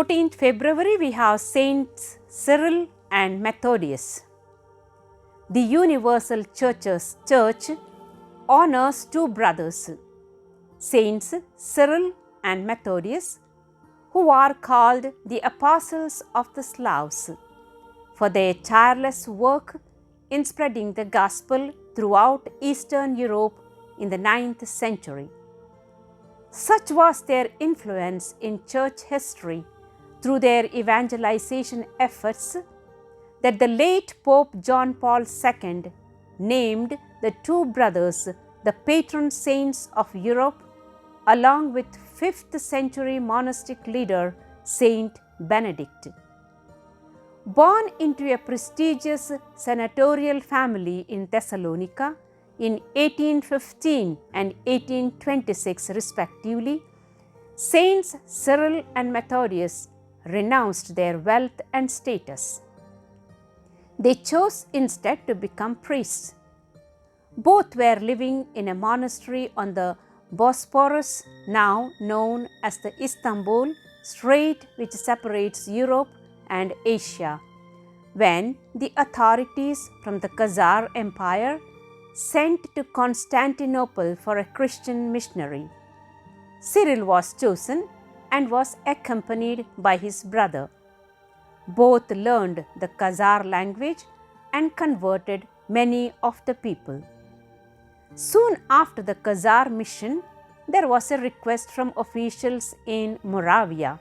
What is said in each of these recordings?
14th February, we have Saints Cyril and Methodius. The Universal Church honors two brothers, Saints Cyril and Methodius, who are called the Apostles of the Slavs, for their tireless work in spreading the gospel throughout Eastern Europe in the 9th century. Such was their influence in church history through their evangelization efforts that the late Pope John Paul II named the two brothers the patron saints of Europe, along with 5th century monastic leader Saint Benedict. Born into a prestigious senatorial family in Thessalonica in 1815 and 1826 respectively, Saints Cyril and Methodius renounced their wealth and status. They chose instead to become priests. Both were living in a monastery on the Bosporus, now known as the Istanbul Strait, which separates Europe and Asia, when the authorities from the Khazar Empire sent to Constantinople for a Christian missionary. Cyril was chosen and was accompanied by his brother. Both learned the Khazar language and converted many of the people. Soon after the Khazar mission, there was a request from officials in Moravia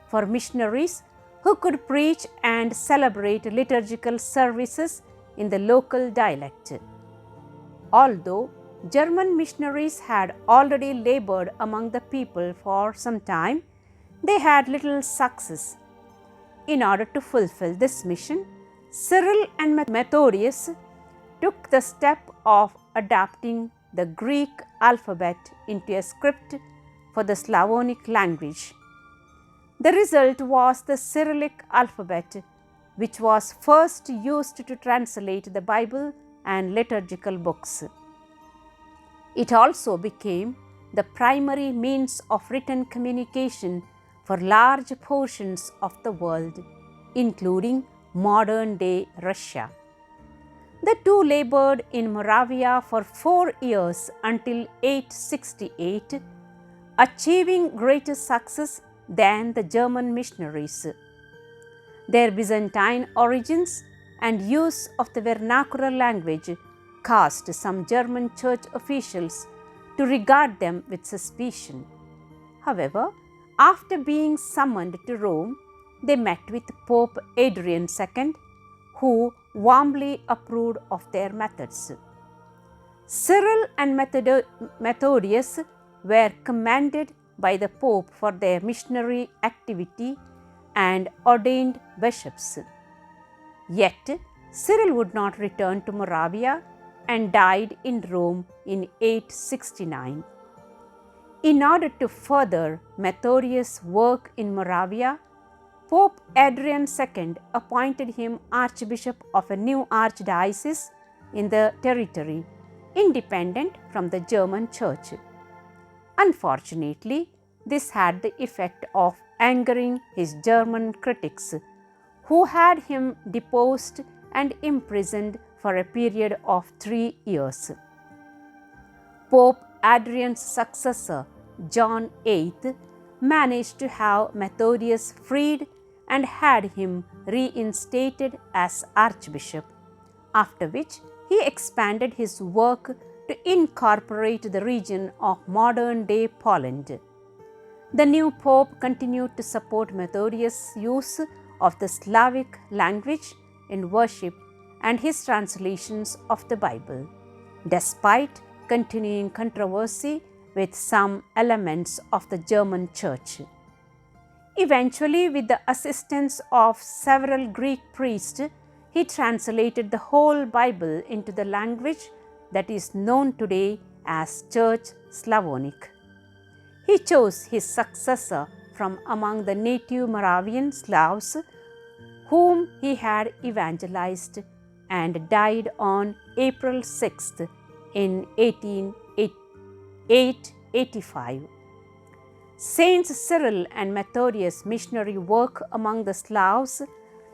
for missionaries who could preach and celebrate liturgical services in the local dialect. Although German missionaries had already labored among the people for some time, they had little success. In order to fulfill this mission, Cyril and Methodius took the step of adapting the Greek alphabet into a script for the Slavonic language. The result was the Cyrillic alphabet, which was first used to translate the Bible and liturgical books. It also became the primary means of written communication for large portions of the world, including modern-day Russia. The two labored in Moravia for 4 years until 868, achieving greater success than the German missionaries. Their Byzantine origins and use of the vernacular language caused some German church officials to regard them with suspicion. However, after being summoned to Rome, they met with Pope Adrian II, who warmly approved of their methods. Cyril and Methodius were commended by the Pope for their missionary activity and ordained bishops. Yet, Cyril would not return to Moravia and died in Rome in 869. In order to further Methodius' work in Moravia, Pope Adrian II appointed him Archbishop of a new archdiocese in the territory, independent from the German Church. Unfortunately, this had the effect of angering his German critics, who had him deposed and imprisoned for a period of 3 years. Pope Adrian's successor, John VIII, managed to have Methodius freed and had him reinstated as archbishop, after which he expanded his work to incorporate the region of modern-day Poland. The new pope continued to support Methodius' use of the Slavic language in worship and his translations of the Bible, despite continuing controversy with some elements of the German Church. Eventually, with the assistance of several Greek priests, he translated the whole Bible into the language that is known today as Church Slavonic. He chose his successor from among the native Moravian Slavs, whom he had evangelized, and died on April 6th in 885. Saints Cyril and Methodius' missionary work among the Slavs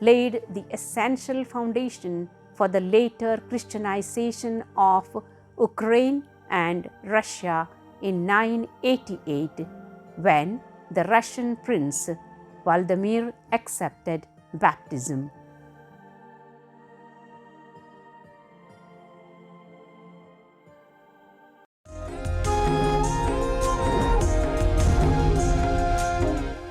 laid the essential foundation for the later Christianization of Ukraine and Russia in 988, when the Russian prince Vladimir accepted baptism.